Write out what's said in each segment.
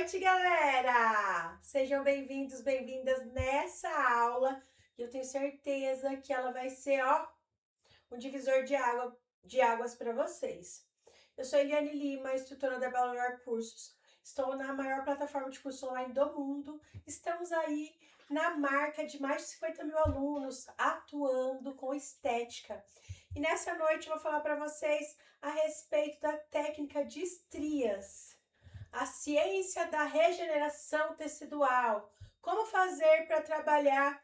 noite, galera! Sejam bem-vindos, bem-vindas nessa aula. E eu tenho certeza que ela vai ser, um divisor de águas para vocês. Eu sou Eliane Lima, instrutora da Belo Cursos. Estou na maior plataforma de curso online do mundo. Estamos aí na marca de mais de 50 mil alunos atuando com estética. E nessa noite eu vou falar para vocês a respeito da técnica de estrias. A ciência da regeneração tecidual. Como fazer para trabalhar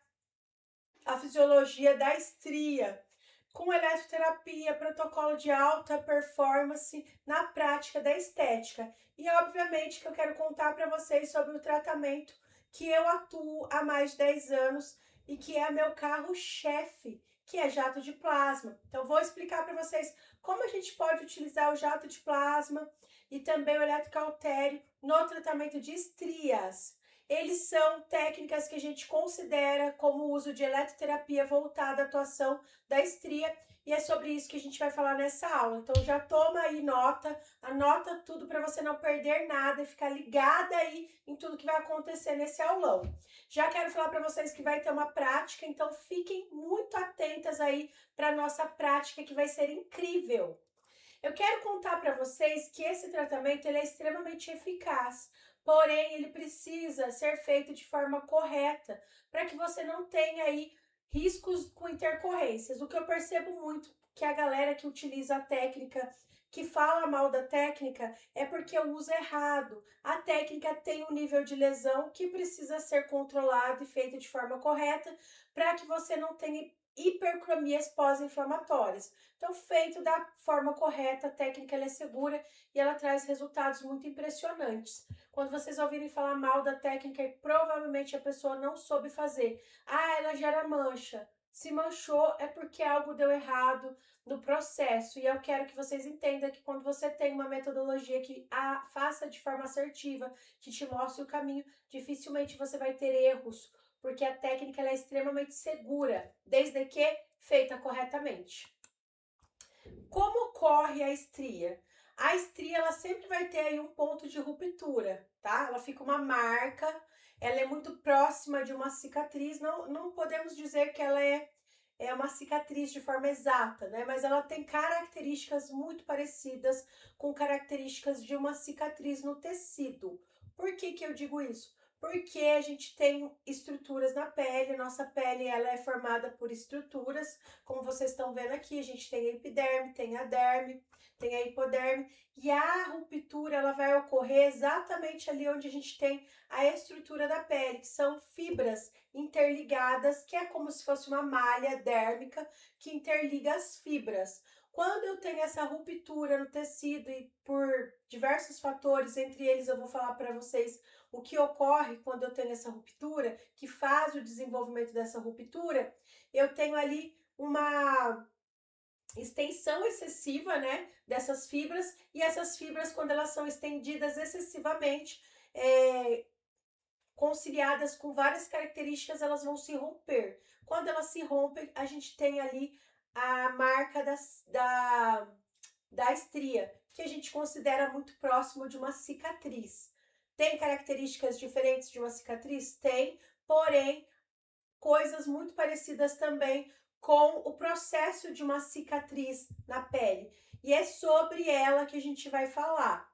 a fisiologia da estria com eletroterapia, protocolo de alta performance na prática da estética. E obviamente que eu quero contar para vocês sobre o tratamento que eu atuo há mais de 10 anos e que é meu carro-chefe, que é jato de plasma. Então vou explicar para vocês como a gente pode utilizar o jato de plasma e também o eletrocautério no tratamento de estrias. Eles são técnicas que a gente considera como uso de eletroterapia voltada à atuação da estria, e é sobre isso que a gente vai falar nessa aula. Então já toma aí nota, anota tudo para você não perder nada e ficar ligada aí em tudo que vai acontecer nesse aulão. Já quero falar para vocês que vai ter uma prática, então fiquem muito atentas aí para nossa prática, que vai ser incrível. Eu quero contar para vocês que esse tratamento ele é extremamente eficaz, porém ele precisa ser feito de forma correta para que você não tenha aí riscos com intercorrências. O que eu percebo muito que a galera que utiliza a técnica, que fala mal da técnica, é porque usa errado. A técnica tem um nível de lesão que precisa ser controlado e feito de forma correta para que você não tenha hipercromias pós-inflamatórias. Então, feito da forma correta, a técnica ela é segura e ela traz resultados muito impressionantes. Quando vocês ouvirem falar mal da técnica, provavelmente a pessoa não soube fazer. Ela gera mancha. Se manchou é porque algo deu errado no processo. E eu quero que vocês entendam que quando você tem uma metodologia que a faça de forma assertiva, que te mostre o caminho, dificilmente você vai ter erros, porque a técnica ela é extremamente segura, desde que feita corretamente. Como ocorre a estria? A estria ela sempre vai ter aí um ponto de ruptura, tá? Ela fica uma marca, ela é muito próxima de uma cicatriz, não podemos dizer que ela é uma cicatriz de forma exata, né? Mas ela tem características muito parecidas com características de uma cicatriz no tecido. Por que que eu digo isso? Porque a gente tem estruturas na pele, nossa pele ela é formada por estruturas, como vocês estão vendo aqui, a gente tem a epiderme, tem a derme, tem a hipoderme, e a ruptura ela vai ocorrer exatamente ali onde a gente tem a estrutura da pele, que são fibras interligadas, que é como se fosse uma malha dérmica que interliga as fibras. Quando eu tenho essa ruptura no tecido e por diversos fatores, entre eles eu vou falar para vocês o que ocorre quando eu tenho essa ruptura, que faz o desenvolvimento dessa ruptura, eu tenho ali uma extensão excessiva, né, dessas fibras, e essas fibras, quando elas são estendidas excessivamente, conciliadas com várias características, elas vão se romper. Quando elas se rompem, a gente tem ali a marca da estria, que a gente considera muito próximo de uma cicatriz. Tem características diferentes de uma cicatriz? Tem, porém, coisas muito parecidas também com o processo de uma cicatriz na pele. E é sobre ela que a gente vai falar.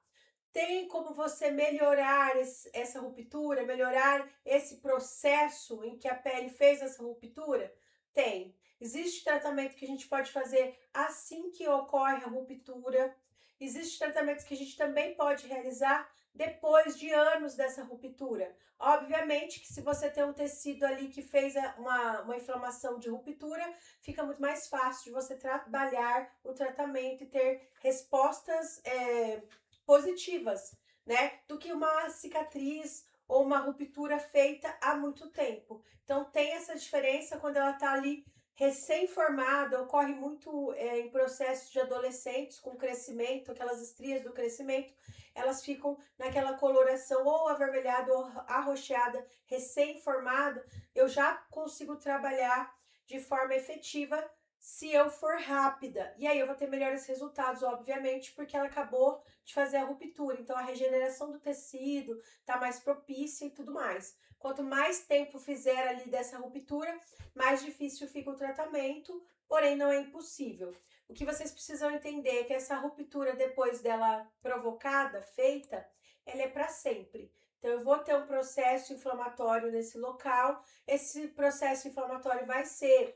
Tem como você melhorar essa ruptura, melhorar esse processo em que a pele fez essa ruptura? Tem. Existe tratamento que a gente pode fazer assim que ocorre a ruptura. Existe tratamentos que a gente também pode realizar depois de anos dessa ruptura. Obviamente que se você tem um tecido ali que fez uma inflamação de ruptura, fica muito mais fácil de você trabalhar o tratamento e ter respostas positivas, né, do que uma cicatriz ou uma ruptura feita há muito tempo. Então tem essa diferença quando ela está ali recém-formada, ocorre muito em processos de adolescentes com crescimento, aquelas estrias do crescimento, elas ficam naquela coloração ou avermelhada ou arroxeada, recém-formada. Eu já consigo trabalhar de forma efetiva se eu for rápida. E aí eu vou ter melhores resultados, obviamente, porque ela acabou de fazer a ruptura. Então a regeneração do tecido tá mais propícia e tudo mais. Quanto mais tempo fizer ali dessa ruptura, mais difícil fica o tratamento, porém não é impossível. O que vocês precisam entender é que essa ruptura, depois dela provocada, feita, ela é para sempre. Então, eu vou ter um processo inflamatório nesse local, esse processo inflamatório vai ser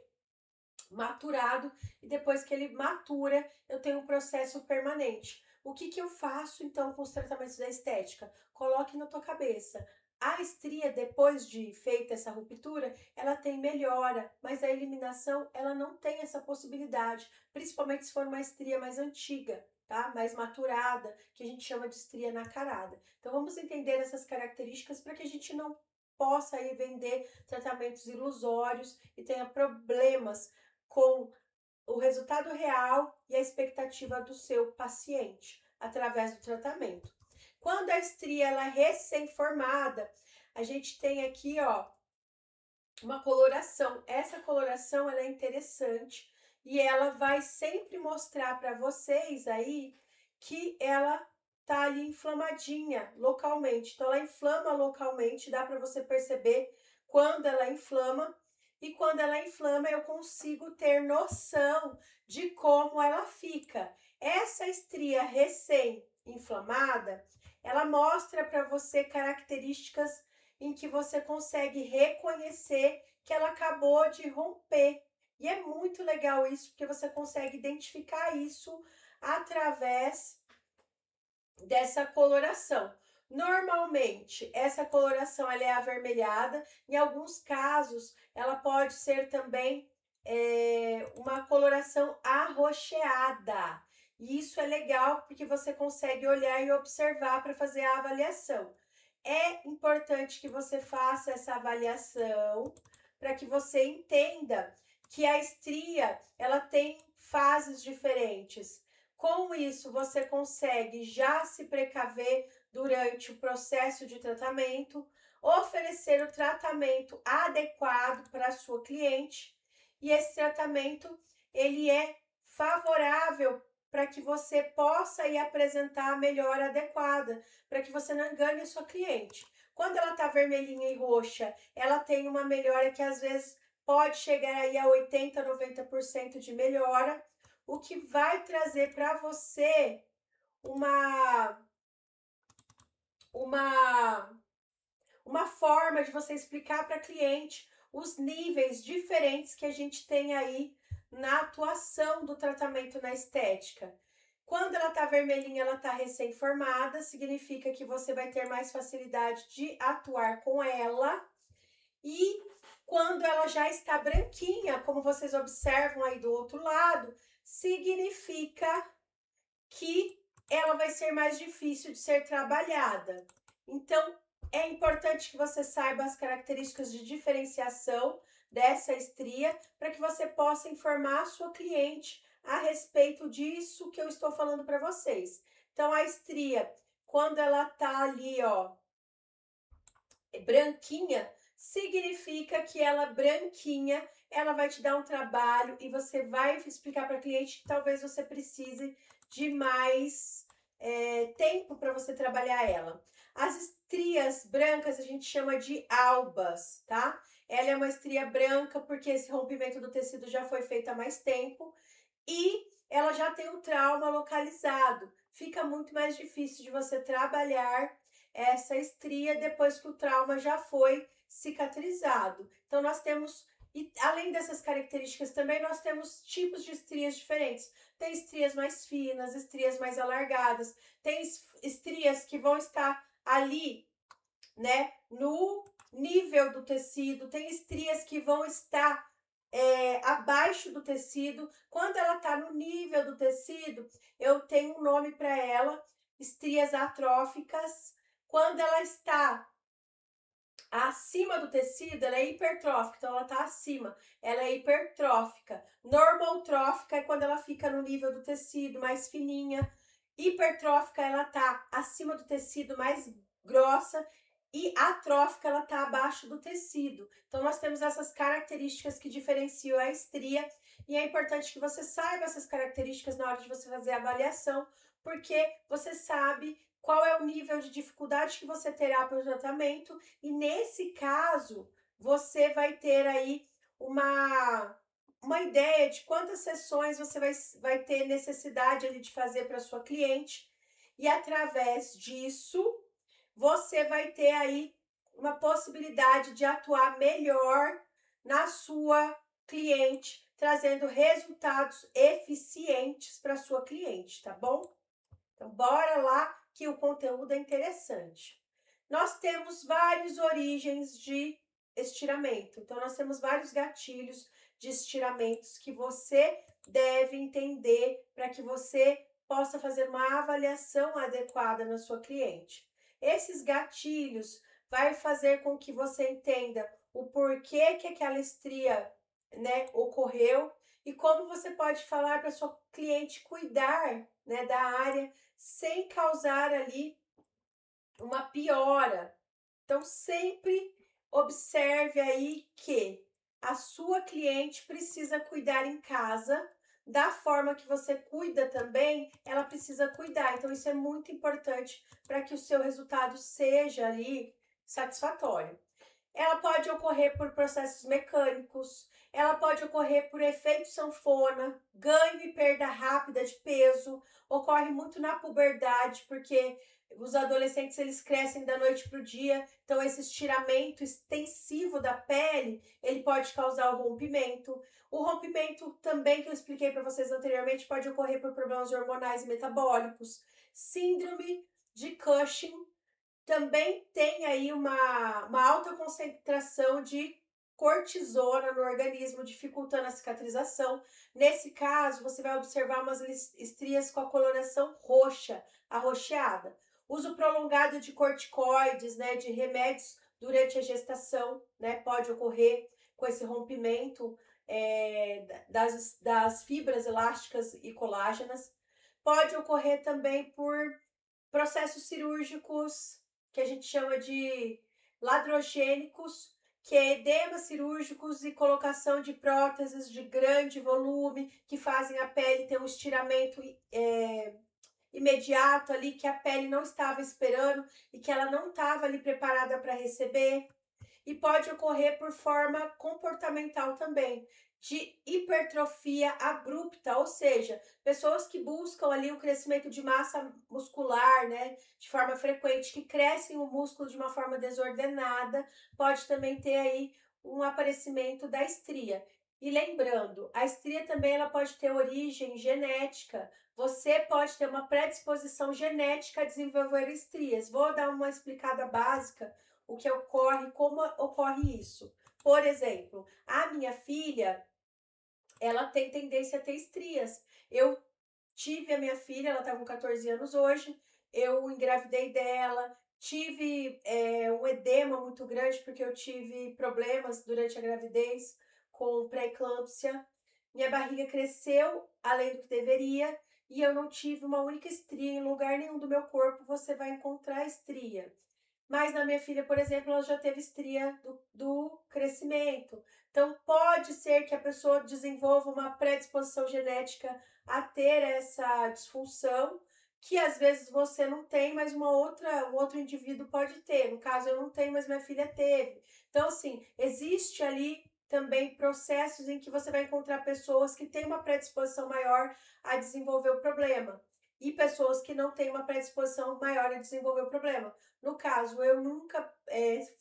maturado e depois que ele matura, eu tenho um processo permanente. O que que eu faço então com os tratamentos da estética? Coloque na tua cabeça. A estria, depois de feita essa ruptura, ela tem melhora, mas a eliminação, ela não tem essa possibilidade, principalmente se for uma estria mais antiga, tá? Mais maturada, que a gente chama de estria nacarada. Então, vamos entender essas características para que a gente não possa aí vender tratamentos ilusórios e tenha problemas com o resultado real e a expectativa do seu paciente através do tratamento. Quando a estria ela é recém-formada, a gente tem aqui, ó, uma coloração. Essa coloração ela é interessante e ela vai sempre mostrar para vocês aí que ela tá ali inflamadinha localmente. Então ela inflama localmente, dá para você perceber quando ela inflama. E quando ela inflama, eu consigo ter noção de como ela fica. Essa estria recém-inflamada, ela mostra para você características em que você consegue reconhecer que ela acabou de romper. E é muito legal isso, porque você consegue identificar isso através dessa coloração. Normalmente, essa coloração ela é avermelhada, em alguns casos, ela pode ser também uma coloração arroxeada. E isso é legal porque você consegue olhar e observar para fazer a avaliação. É importante que você faça essa avaliação para que você entenda que a estria ela tem fases diferentes. Com isso, você consegue já se precaver durante o processo de tratamento, oferecer o tratamento adequado para a sua cliente, e esse tratamento ele é favorável para que você possa aí apresentar a melhora adequada, para que você não engane a sua cliente. Quando ela está vermelhinha e roxa, ela tem uma melhora que às vezes pode chegar aí a 80, 90% de melhora, o que vai trazer para você uma uma uma forma de você explicar para cliente os níveis diferentes que a gente tem aí na atuação do tratamento na estética. Quando ela tá vermelhinha, ela tá recém-formada, significa que você vai ter mais facilidade de atuar com ela. E quando ela já está branquinha, como vocês observam aí do outro lado, significa que ela vai ser mais difícil de ser trabalhada. Então, é importante que você saiba as características de diferenciação dessa estria para que você possa informar a sua cliente a respeito disso que eu estou falando para vocês. Então, a estria, quando ela tá ali, ó, branquinha, significa que ela branquinha, ela vai te dar um trabalho e você vai explicar para a cliente que talvez você precise de mais tempo para você trabalhar ela. As estrias brancas a gente chama de albas, tá? Ela é uma estria branca porque esse rompimento do tecido já foi feito há mais tempo e ela já tem o trauma localizado. Fica muito mais difícil de você trabalhar essa estria depois que o trauma já foi cicatrizado. Então, nós temos, e além dessas características também, nós temos tipos de estrias diferentes. Tem estrias mais finas, estrias mais alargadas, tem estrias que vão estar ali, né, no nível do tecido, tem estrias que vão estar abaixo do tecido. Quando ela está no nível do tecido, eu tenho um nome para ela, estrias atróficas. Quando ela está acima do tecido, ela é hipertrófica, então ela está acima, ela é hipertrófica. Normaltrófica é quando ela fica no nível do tecido, mais fininha. Hipertrófica, ela está acima do tecido, mais grossa. E atrófica, ela está abaixo do tecido. Então, nós temos essas características que diferenciam a estria E é importante que você saiba essas características na hora de você fazer a avaliação, porque você sabe qual é o nível de dificuldade que você terá para o tratamento, e nesse caso, você vai ter aí uma ideia de quantas sessões você vai ter necessidade ali de fazer para sua cliente, e através disso, você vai ter aí uma possibilidade de atuar melhor na sua cliente, trazendo resultados eficientes para sua cliente, tá bom? Então, bora lá que o conteúdo é interessante. Nós temos várias origens de estiramento. Então, nós temos vários gatilhos de estiramentos que você deve entender para que você possa fazer uma avaliação adequada na sua cliente. Esses gatilhos vai fazer com que você entenda o porquê que aquela estria, né, ocorreu e como você pode falar para sua cliente cuidar, né, da área sem causar ali uma piora. Então, sempre observe aí que a sua cliente precisa cuidar em casa, da forma que você cuida também, ela precisa cuidar. Então, isso é muito importante para que o seu resultado seja ali satisfatório. Ela pode ocorrer por processos mecânicos, ela pode ocorrer por efeito sanfona, ganho e perda rápida de peso, ocorre muito na puberdade, porque os adolescentes eles crescem da noite para o dia, então esse estiramento extensivo da pele, ele pode causar o rompimento. O rompimento também, que eu expliquei para vocês anteriormente, pode ocorrer por problemas hormonais e metabólicos. Síndrome de Cushing também tem aí uma alta concentração de cortisona no organismo, dificultando a cicatrização. Nesse caso, você vai observar umas estrias com a coloração roxa, arroxeada. Uso prolongado de corticoides, né, de remédios durante a gestação, né, pode ocorrer com esse rompimento das fibras elásticas e colágenas. Pode ocorrer também por processos cirúrgicos que a gente chama de ladrogênicos, que é edemas cirúrgicos e colocação de próteses de grande volume, que fazem a pele ter um estiramento imediato ali, que a pele não estava esperando e que ela não estava ali preparada para receber. E pode ocorrer por forma comportamental também, de hipertrofia abrupta, ou seja, pessoas que buscam ali o crescimento de massa muscular, né, de forma frequente, que crescem o músculo de uma forma desordenada, pode também ter aí um aparecimento da estria. E lembrando, a estria também ela pode ter origem genética. Você pode ter uma predisposição genética a desenvolver estrias. Vou dar uma explicada básica o que ocorre, como ocorre isso. Por exemplo, a minha filha, ela tem tendência a ter estrias. Eu tive a minha filha, ela está com 14 anos hoje, eu engravidei dela, tive um edema muito grande, porque eu tive problemas durante a gravidez com pré-eclâmpsia. Minha barriga cresceu além do que deveria e eu não tive uma única estria. Em lugar nenhum do meu corpo você vai encontrar estria. Mas na minha filha, por exemplo, ela já teve estria do crescimento. Então, pode ser que a pessoa desenvolva uma predisposição genética a ter essa disfunção, que às vezes você não tem, mas um outro indivíduo pode ter. No caso, eu não tenho, mas minha filha teve. Então, assim, existe ali também processos em que você vai encontrar pessoas que têm uma predisposição maior a desenvolver o problema e pessoas que não têm uma predisposição maior a desenvolver o problema. No caso, eu nunca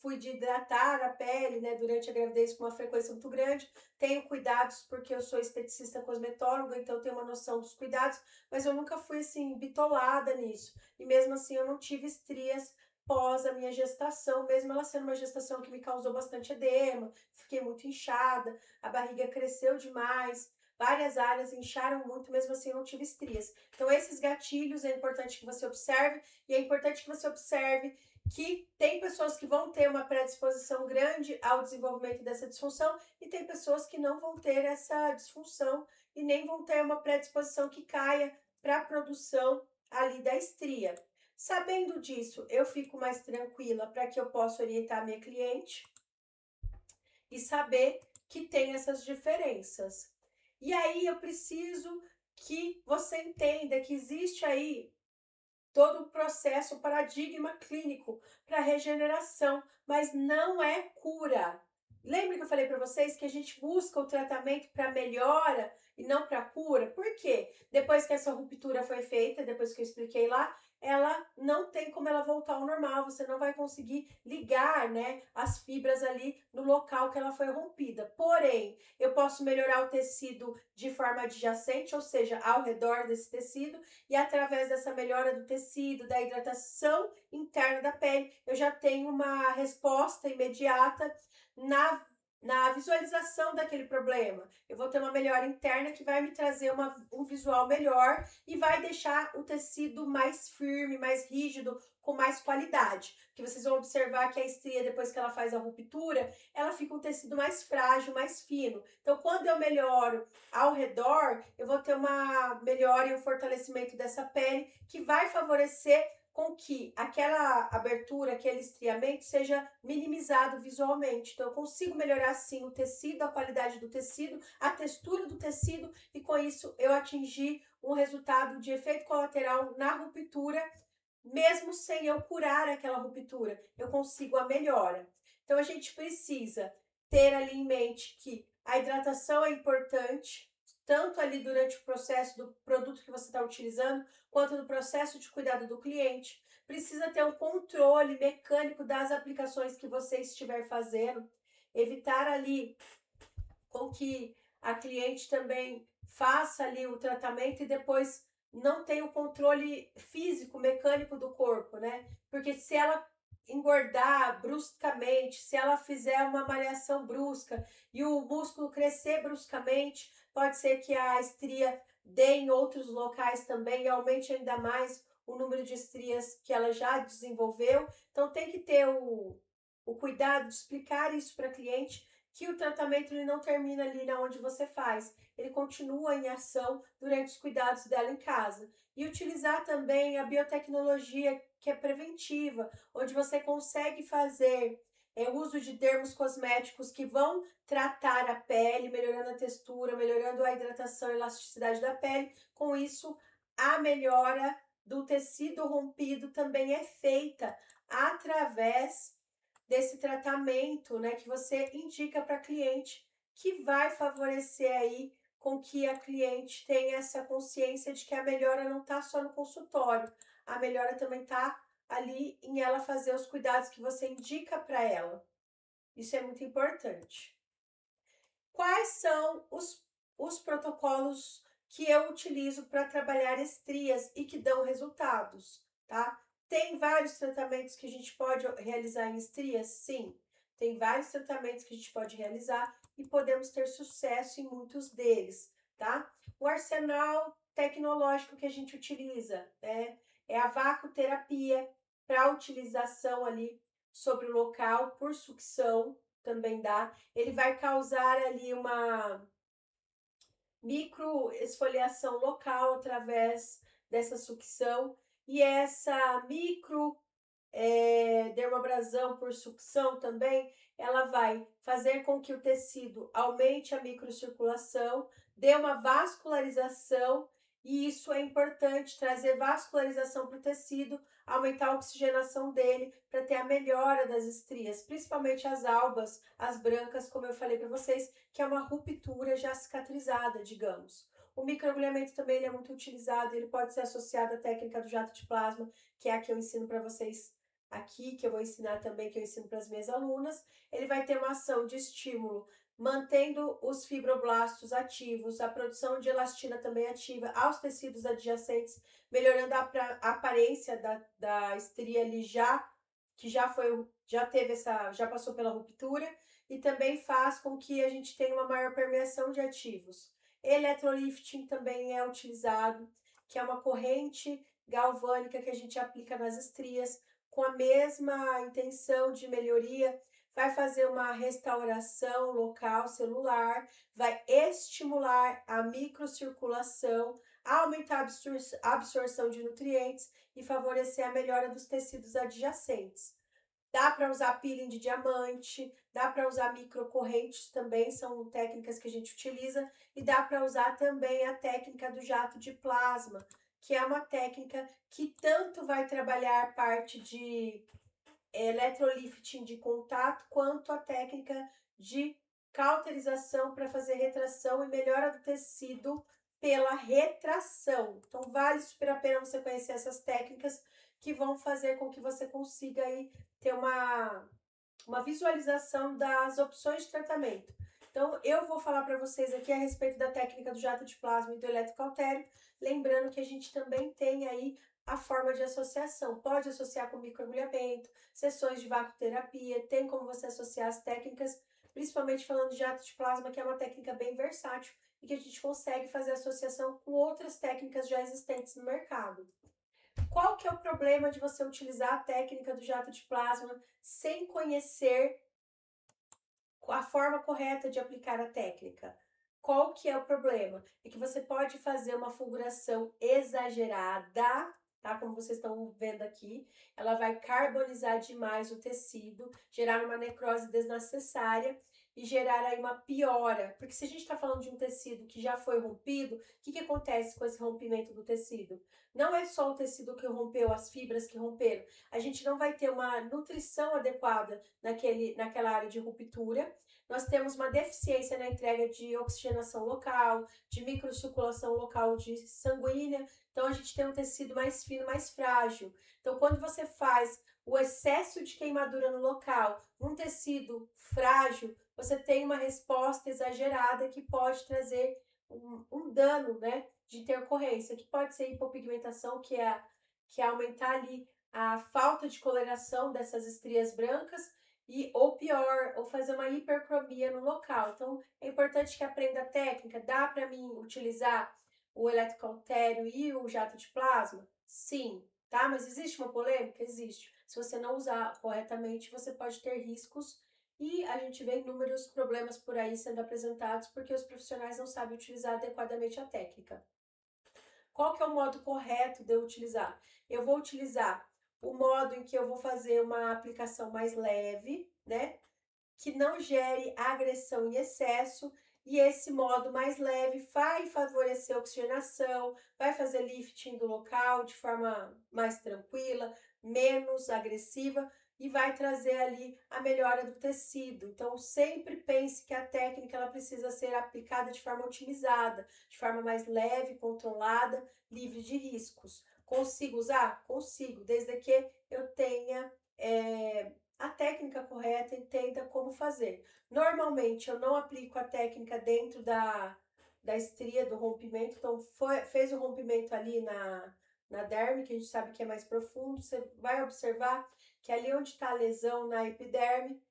fui de hidratar a pele, né, durante a gravidez com uma frequência muito grande. Tenho cuidados porque eu sou esteticista cosmetóloga, então tenho uma noção dos cuidados, mas eu nunca fui assim bitolada nisso. E mesmo assim eu não tive estrias pós a minha gestação, mesmo ela sendo uma gestação que me causou bastante edema, fiquei muito inchada, a barriga cresceu demais, várias áreas incharam muito, mesmo assim eu não tive estrias. Então esses gatilhos é importante que você observe, e é importante que você observe que tem pessoas que vão ter uma predisposição grande ao desenvolvimento dessa disfunção e tem pessoas que não vão ter essa disfunção e nem vão ter uma predisposição que caia para a produção ali da estria. Sabendo disso, eu fico mais tranquila para que eu possa orientar a minha cliente e saber que tem essas diferenças. E aí eu preciso que você entenda que existe aí todo o processo, o paradigma clínico para regeneração, mas não é cura. Lembra que eu falei para vocês que a gente busca o tratamento para melhora e não para cura? Por quê? Depois que essa ruptura foi feita, depois que eu expliquei lá, ela não tem como ela voltar ao normal, você não vai conseguir ligar, né, as fibras ali no local que ela foi rompida. Porém, eu posso melhorar o tecido de forma adjacente, ou seja, ao redor desse tecido, e através dessa melhora do tecido, da hidratação interna da pele, eu já tenho uma resposta imediata na visualização daquele problema. Eu vou ter uma melhora interna que vai me trazer um visual melhor e vai deixar o tecido mais firme, mais rígido, com mais qualidade. Porque vocês vão observar que a estria, depois que ela faz a ruptura, ela fica um tecido mais frágil, mais fino. Então, quando eu melhoro ao redor, eu vou ter uma melhora e um fortalecimento dessa pele que vai favorecer com que aquela abertura, aquele estriamento seja minimizado visualmente. Então, eu consigo melhorar sim o tecido, a qualidade do tecido, a textura do tecido e com isso eu atingir um resultado de efeito colateral na ruptura, mesmo sem eu curar aquela ruptura, eu consigo a melhora. Então, a gente precisa ter ali em mente que a hidratação é importante, tanto ali durante o processo do produto que você está utilizando, quanto no processo de cuidado do cliente. Precisa ter um controle mecânico das aplicações que você estiver fazendo, evitar ali com que a cliente também faça ali o tratamento e depois não tenha o controle físico, mecânico do corpo, né? Porque se ela engordar bruscamente, se ela fizer uma malhação brusca e o músculo crescer bruscamente, pode ser que a estria dê em outros locais também e aumente ainda mais o número de estrias que ela já desenvolveu. Então tem que ter o cuidado de explicar isso para a cliente, que o tratamento ele não termina ali na onde você faz, ele continua em ação durante os cuidados dela em casa. E utilizar também a biotecnologia que é preventiva, onde você consegue fazer uso de termos cosméticos que vão tratar a pele, melhorando a textura, melhorando a hidratação e elasticidade da pele. Com isso, a melhora do tecido rompido também é feita através desse tratamento, né, que você indica para a cliente, que vai favorecer aí com que a cliente tenha essa consciência de que a melhora não está só no consultório, a melhora também está ali em ela fazer os cuidados que você indica para ela. Isso é muito importante. Quais são os protocolos que eu utilizo para trabalhar estrias e que dão resultados, tá? Tem vários tratamentos que a gente pode realizar em estrias? Sim, tem vários tratamentos que a gente pode realizar e podemos ter sucesso em muitos deles, tá? O arsenal tecnológico que a gente utiliza, né, é a vacoterapia para utilização ali sobre o local por sucção, também dá. Ele vai causar ali uma microesfoliação local através dessa sucção, e essa dermoabrasão por sucção também, ela vai fazer com que o tecido aumente a microcirculação, dê uma vascularização, e isso é importante, trazer vascularização para o tecido, aumentar a oxigenação dele, para ter a melhora das estrias, principalmente as albas, as brancas, como eu falei para vocês, que é uma ruptura já cicatrizada, digamos. O microagulhamento também ele é muito utilizado, ele pode ser associado à técnica do jato de plasma, que é a que eu ensino para vocês aqui, que eu vou ensinar também, que eu ensino para as minhas alunas. Ele vai ter uma ação de estímulo, mantendo os fibroblastos ativos, a produção de elastina também ativa aos tecidos adjacentes, melhorando a aparência da estria ali que já passou pela ruptura, e também faz com que a gente tenha uma maior permeação de ativos. Electrolifting também é utilizado, que é uma corrente galvânica que a gente aplica nas estrias, com a mesma intenção de melhoria, vai fazer uma restauração local celular, vai estimular a microcirculação, aumentar a absorção de nutrientes e favorecer a melhora dos tecidos adjacentes. Dá para usar peeling de diamante, dá para usar microcorrentes também, são técnicas que a gente utiliza, e dá para usar também a técnica do jato de plasma, que é uma técnica que tanto vai trabalhar a parte de eletrolifting de contato, quanto a técnica de cauterização para fazer retração e melhora do tecido pela retração. Então, vale super a pena você conhecer essas técnicas que vão fazer com que você consiga aí ter uma visualização das opções de tratamento. Então, eu vou falar para vocês aqui a respeito da técnica do jato de plasma e do eletrocautério, lembrando que a gente também tem aí a forma de associação. Pode associar com microagulhamento, sessões de vacuoterapia, tem como você associar as técnicas, principalmente falando de jato de plasma, que é uma técnica bem versátil e que a gente consegue fazer associação com outras técnicas já existentes no mercado. Qual que é o problema de você utilizar a técnica do jato de plasma sem conhecer a forma correta de aplicar a técnica? Qual que é o problema? É que você pode fazer uma fulguração exagerada, tá? Como vocês estão vendo aqui, ela vai carbonizar demais o tecido, gerar uma necrose desnecessária e gerar aí uma piora. Porque se a gente está falando de um tecido que já foi rompido, o que acontece com esse rompimento do tecido? Não é só o tecido que rompeu, as fibras que romperam. A gente não vai ter uma nutrição adequada naquela área de ruptura. Nós temos uma deficiência na entrega de oxigenação local, de microcirculação local de sanguínea, então a gente tem um tecido mais fino, mais frágil. Então, quando você faz o excesso de queimadura no local, um tecido frágil, você tem uma resposta exagerada que pode trazer um dano, né, de intercorrência, que pode ser hipopigmentação, que é aumentar ali a falta de coloração dessas estrias brancas, ou pior, ou fazer uma hipercromia no local. Então, é importante que aprenda a técnica. Dá para mim utilizar o eletrocautério e o jato de plasma? Sim, tá? Mas existe uma polêmica? Existe. Se você não usar corretamente, você pode ter riscos e a gente vê inúmeros problemas por aí sendo apresentados porque os profissionais não sabem utilizar adequadamente a técnica. Qual que é o modo correto de eu utilizar? Eu vou utilizar o modo em que eu vou fazer uma aplicação mais leve, né? Que não gere agressão em excesso. E esse modo mais leve vai favorecer a oxigenação, vai fazer lifting do local de forma mais tranquila, menos agressiva e vai trazer ali a melhora do tecido. Então, sempre pense que a técnica ela precisa ser aplicada de forma otimizada, de forma mais leve, controlada, livre de riscos. Consigo usar? Consigo, desde que eu tenha a técnica correta, entenda como fazer. Normalmente, eu não aplico a técnica dentro da estria do rompimento, então fez o rompimento ali na derme, que a gente sabe que é mais profundo, você vai observar que ali onde está a lesão na epiderme,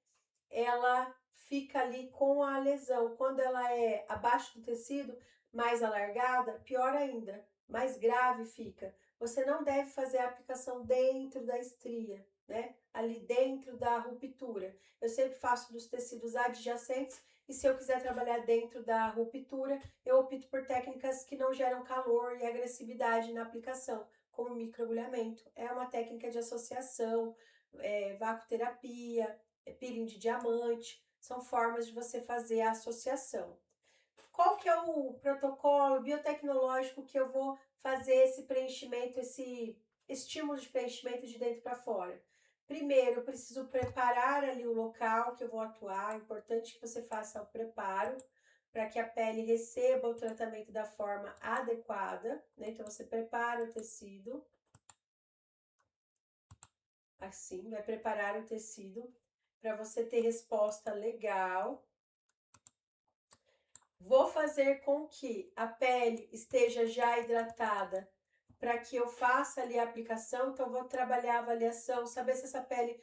ela fica ali com a lesão. Quando ela é abaixo do tecido, mais alargada, pior ainda, mais grave fica. Você não deve fazer a aplicação dentro da estria, né? Ali dentro da ruptura. Eu sempre faço dos tecidos adjacentes e se eu quiser trabalhar dentro da ruptura, eu opto por técnicas que não geram calor e agressividade na aplicação, como microagulhamento. É uma técnica de associação, vacuoterapia, peeling de diamante, são formas de você fazer a associação. Qual que é o protocolo biotecnológico que eu vou fazer esse preenchimento, esse estímulo de preenchimento de dentro para fora? Primeiro, eu preciso preparar ali o local que eu vou atuar. É importante que você faça o preparo para que a pele receba o tratamento da forma adequada, né? Então, você prepara o tecido, assim, vai preparar o tecido para você ter resposta legal. Vou fazer com que a pele esteja já hidratada para que eu faça ali a aplicação. Então, vou trabalhar a avaliação, saber se essa pele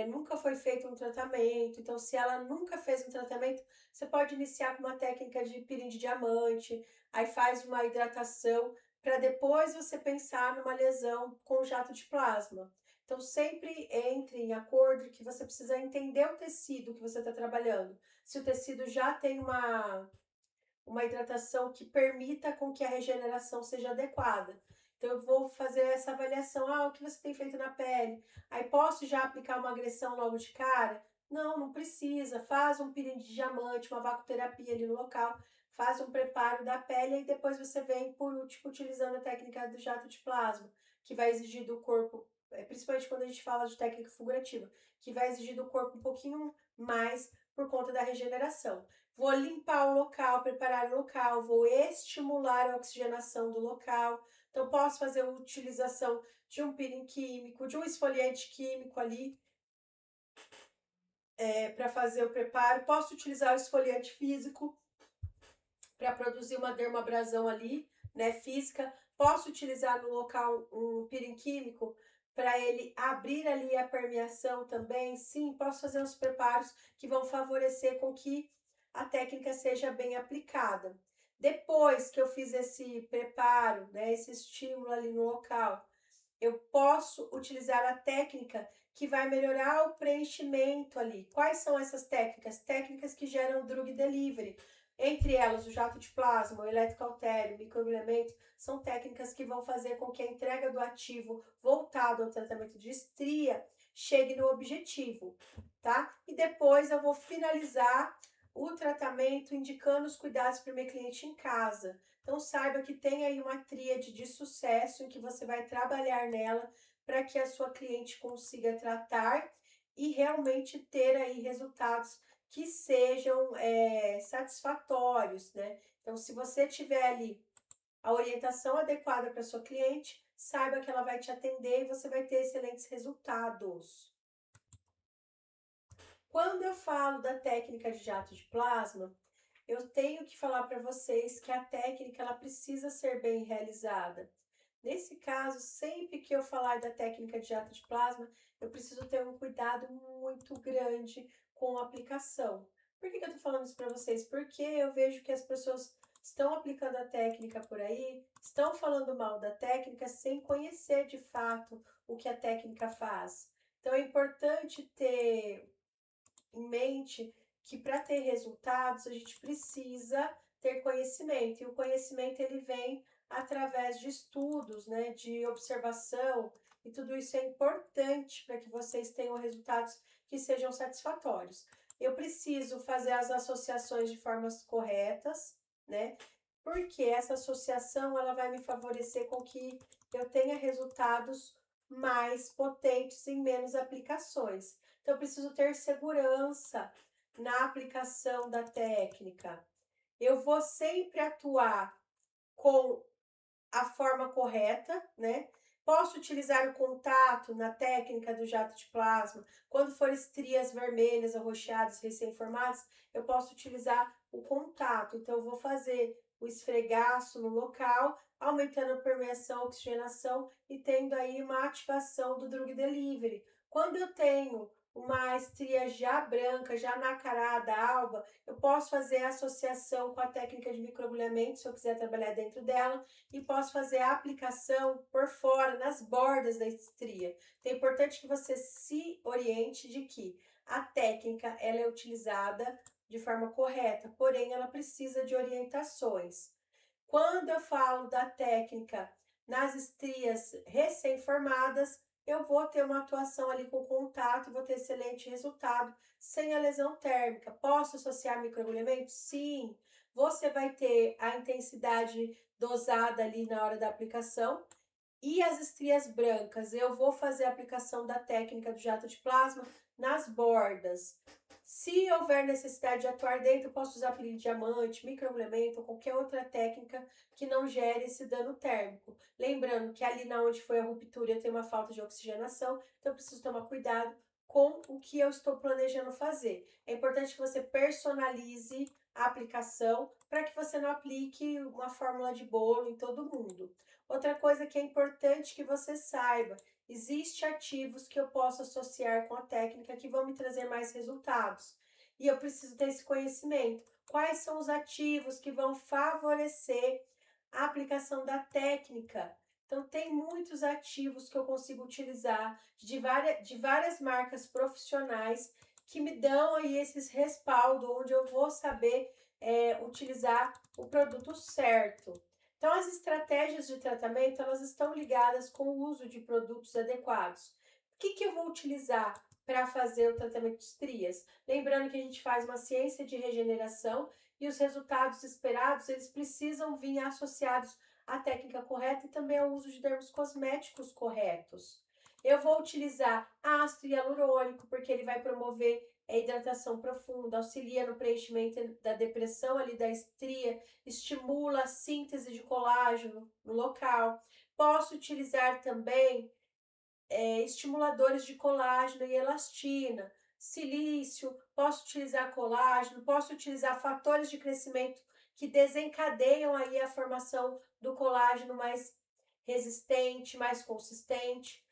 nunca foi feito um tratamento. Então, se ela nunca fez um tratamento, você pode iniciar com uma técnica de peeling de diamante, aí faz uma hidratação para depois você pensar numa lesão com jato de plasma. Então, sempre entre em acordo que você precisa entender o tecido que você está trabalhando. Se o tecido já tem uma hidratação que permita com que a regeneração seja adequada. Então, eu vou fazer essa avaliação. Ah, o que você tem feito na pele? Aí, posso já aplicar uma agressão logo de cara? Não, não precisa. Faz um peeling de diamante, uma vacoterapia ali no local, faz um preparo da pele e depois você vem, por último, utilizando a técnica do jato de plasma, que vai exigir do corpo, principalmente quando a gente fala de técnica fulgurativa, que vai exigir do corpo um pouquinho mais por conta da regeneração. Vou limpar o local, preparar o local, vou estimular a oxigenação do local. Então, posso fazer a utilização de um peeling químico, de um esfoliante químico ali, para fazer o preparo. Posso utilizar o esfoliante físico para produzir uma dermoabrasão ali, né, física. Posso utilizar no local um peeling químico para ele abrir ali a permeação também. Sim, posso fazer uns preparos que vão favorecer com que a técnica seja bem aplicada. Depois que eu fiz esse preparo, né, esse estímulo ali no local, eu posso utilizar a técnica que vai melhorar o preenchimento ali. Quais são essas técnicas? Técnicas que geram drug delivery. Entre elas, o jato de plasma, o eletrocautério, o microagulhamento, são técnicas que vão fazer com que a entrega do ativo voltado ao tratamento de estria chegue no objetivo, tá? E depois eu vou finalizar o tratamento indicando os cuidados para o meu cliente em casa. Então, saiba que tem aí uma tríade de sucesso em que você vai trabalhar nela para que a sua cliente consiga tratar e realmente ter aí resultados que sejam satisfatórios, né? Então, se você tiver ali a orientação adequada para sua cliente, saiba que ela vai te atender e você vai ter excelentes resultados. Quando eu falo da técnica de jato de plasma, eu tenho que falar para vocês que a técnica ela precisa ser bem realizada. Nesse caso, sempre que eu falar da técnica de jato de plasma, eu preciso ter um cuidado muito grande com a aplicação. Por que eu tô falando isso para vocês? Porque eu vejo que as pessoas estão aplicando a técnica por aí, estão falando mal da técnica sem conhecer de fato o que a técnica faz. Então é importante ter em mente que para ter resultados a gente precisa ter conhecimento, e o conhecimento ele vem através de estudos, né, de observação, e tudo isso é importante para que vocês tenham resultados que sejam satisfatórios. Eu preciso fazer as associações de formas corretas, né? Porque essa associação ela vai me favorecer com que eu tenha resultados mais potentes em menos aplicações. Então, eu preciso ter segurança na aplicação da técnica. Eu vou sempre atuar com a forma correta, né? Posso utilizar o contato na técnica do jato de plasma. Quando for estrias vermelhas, arroxeadas, recém-formadas, eu posso utilizar o contato. Então, eu vou fazer o esfregaço no local, aumentando a permeação, oxigenação e tendo aí uma ativação do drug delivery. Quando eu tenho uma estria já branca, já nacarada, alba, eu posso fazer a associação com a técnica de microagulhamento, se eu quiser trabalhar dentro dela, e posso fazer a aplicação por fora, nas bordas da estria. Então, é importante que você se oriente de que a técnica ela é utilizada de forma correta, porém ela precisa de orientações. Quando eu falo da técnica nas estrias recém-formadas, eu vou ter uma atuação ali com contato e vou ter excelente resultado sem a lesão térmica. Posso associar microagulhamento? Sim. Você vai ter a intensidade dosada ali na hora da aplicação. E as estrias brancas, eu vou fazer a aplicação da técnica do jato de plasma nas bordas. Se houver necessidade de atuar dentro, eu posso usar peeling de diamante, microagulhamento ou qualquer outra técnica que não gere esse dano térmico. Lembrando que ali na onde foi a ruptura eu tenho uma falta de oxigenação, então eu preciso tomar cuidado com o que eu estou planejando fazer. É importante que você personalize a aplicação para que você não aplique uma fórmula de bolo em todo mundo. Outra coisa que é importante que você saiba, existem ativos que eu posso associar com a técnica que vão me trazer mais resultados. E eu preciso ter esse conhecimento. Quais são os ativos que vão favorecer a aplicação da técnica? Então, tem muitos ativos que eu consigo utilizar de várias marcas profissionais que me dão aí esses respaldo, onde eu vou saber utilizar o produto certo. Então, as estratégias de tratamento, elas estão ligadas com o uso de produtos adequados. O que que eu vou utilizar para fazer o tratamento de estrias? Lembrando que a gente faz uma ciência de regeneração e os resultados esperados, eles precisam vir associados à técnica correta e também ao uso de termos cosméticos corretos. Eu vou utilizar ácido hialurônico, porque ele vai promover a hidratação profunda, auxilia no preenchimento da depressão ali da estria, estimula a síntese de colágeno no local. Posso utilizar também estimuladores de colágeno e elastina, silício, posso utilizar colágeno, posso utilizar fatores de crescimento que desencadeiam aí a formação do colágeno mais resistente, mais consistente.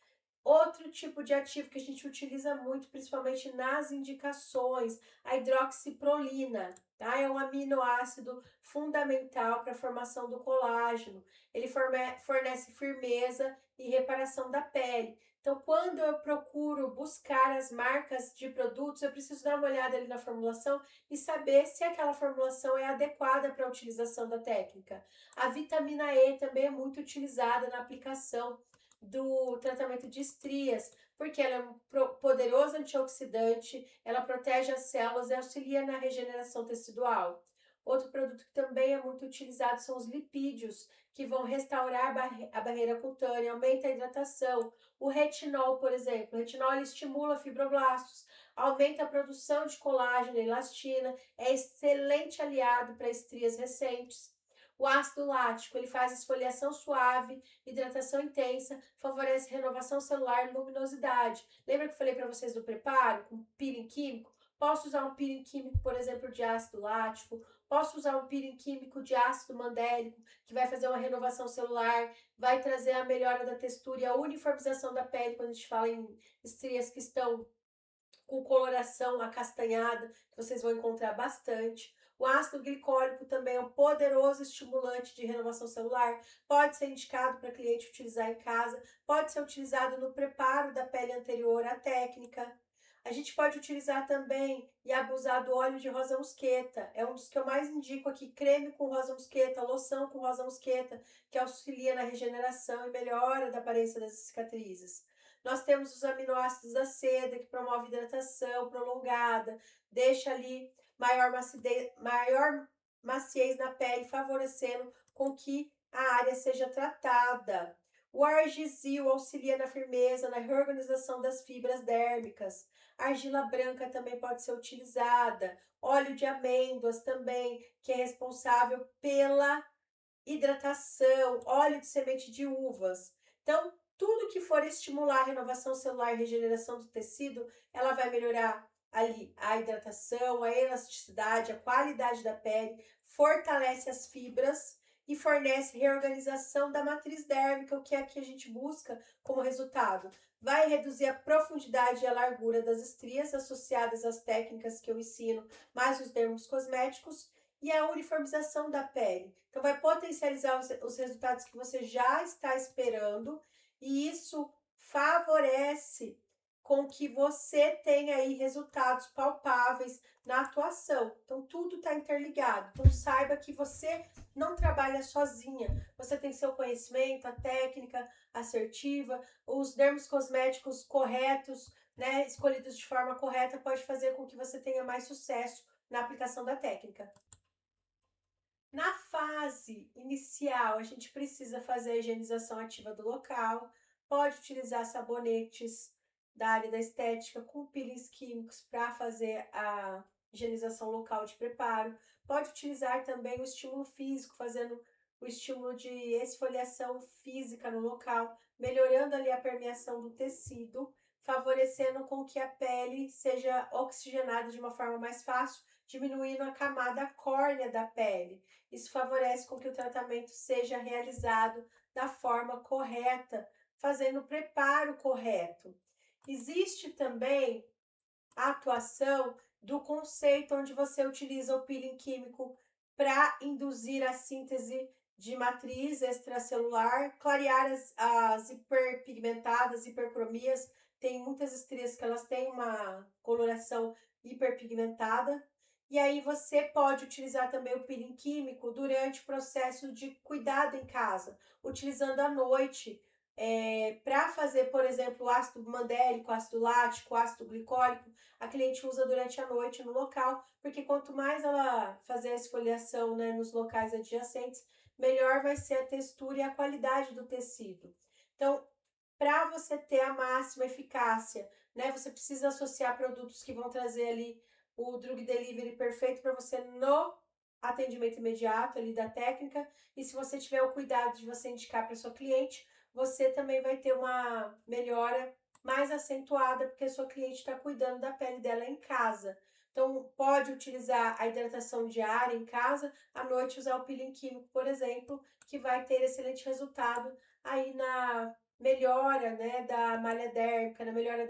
Outro tipo de ativo que a gente utiliza muito, principalmente nas indicações, a hidroxiprolina, tá? É um aminoácido fundamental para a formação do colágeno. Ele fornece firmeza e reparação da pele. Então, quando eu procuro buscar as marcas de produtos, eu preciso dar uma olhada ali na formulação e saber se aquela formulação é adequada para a utilização da técnica. A vitamina E também é muito utilizada na aplicação do tratamento de estrias, porque ela é um poderoso antioxidante, ela protege as células e auxilia na regeneração tecidual. Outro produto que também é muito utilizado são os lipídios, que vão restaurar a barreira cutânea, aumenta a hidratação. O retinol, por exemplo, o retinol ele estimula fibroblastos, aumenta a produção de colágeno e elastina, é excelente aliado para estrias recentes. O ácido lático, ele faz esfoliação suave, hidratação intensa, favorece renovação celular e luminosidade. Lembra que eu falei para vocês do preparo com peeling químico? Posso usar um peeling químico, por exemplo, de ácido lático, posso usar um peeling químico de ácido mandélico, que vai fazer uma renovação celular, vai trazer a melhora da textura e a uniformização da pele, quando a gente fala em estrias que estão com coloração acastanhada, que vocês vão encontrar bastante. O ácido glicólico também é um poderoso estimulante de renovação celular, pode ser indicado para cliente utilizar em casa, pode ser utilizado no preparo da pele anterior à técnica. A gente pode utilizar também e abusar do óleo de rosa mosqueta. É um dos que eu mais indico aqui, creme com rosa mosqueta, loção com rosa mosqueta, que auxilia na regeneração e melhora da aparência das cicatrizes. Nós temos os aminoácidos da seda, que promove hidratação prolongada, deixa ali maior maciez na pele, favorecendo com que a área seja tratada. O argisil auxilia na firmeza, na reorganização das fibras dérmicas. A argila branca também pode ser utilizada. Óleo de amêndoas também, que é responsável pela hidratação. Óleo de semente de uvas. Então, tudo que for estimular a renovação celular e regeneração do tecido, ela vai melhorar ali a hidratação, a elasticidade, a qualidade da pele, fortalece as fibras e fornece reorganização da matriz dérmica, o que é que a gente busca como resultado. Vai reduzir a profundidade e a largura das estrias associadas às técnicas que eu ensino, mais os termos cosméticos, e a uniformização da pele. Então, vai potencializar os resultados que você já está esperando e isso favorece com que você tenha aí resultados palpáveis na atuação. Então, tudo está interligado. Então, saiba que você não trabalha sozinha. Você tem seu conhecimento, a técnica assertiva, os dermos cosméticos corretos, né, escolhidos de forma correta, pode fazer com que você tenha mais sucesso na aplicação da técnica. Na fase inicial, a gente precisa fazer a higienização ativa do local, pode utilizar sabonetes da área da estética com peelings químicos para fazer a higienização local de preparo, pode utilizar também o estímulo físico, fazendo o estímulo de esfoliação física no local, melhorando ali a permeação do tecido, favorecendo com que a pele seja oxigenada de uma forma mais fácil, diminuindo a camada córnea da pele. Isso favorece com que o tratamento seja realizado da forma correta, fazendo o preparo correto. Existe também a atuação do conceito onde você utiliza o peeling químico para induzir a síntese de matriz extracelular, clarear as hiperpigmentadas, hipercromias. Tem muitas estrias que elas têm uma coloração hiperpigmentada E aí você pode utilizar também o peeling químico durante o processo de cuidado em casa, utilizando à noite, para fazer, por exemplo, o ácido mandélico, ácido lático, ácido glicólico, a cliente usa durante a noite no local, porque quanto mais ela fazer a esfoliação, né, nos locais adjacentes, melhor vai ser a textura e a qualidade do tecido. Então, para você ter a máxima eficácia, né, você precisa associar produtos que vão trazer ali o drug delivery perfeito para você no atendimento imediato ali da técnica. E se você tiver o cuidado de você indicar para sua cliente, você também vai ter uma melhora mais acentuada, porque a sua cliente está cuidando da pele dela em casa. Então, pode utilizar a hidratação diária em casa, à noite usar o peeling químico, por exemplo, que vai ter excelente resultado aí na melhora, né, da malha dérmica, na melhora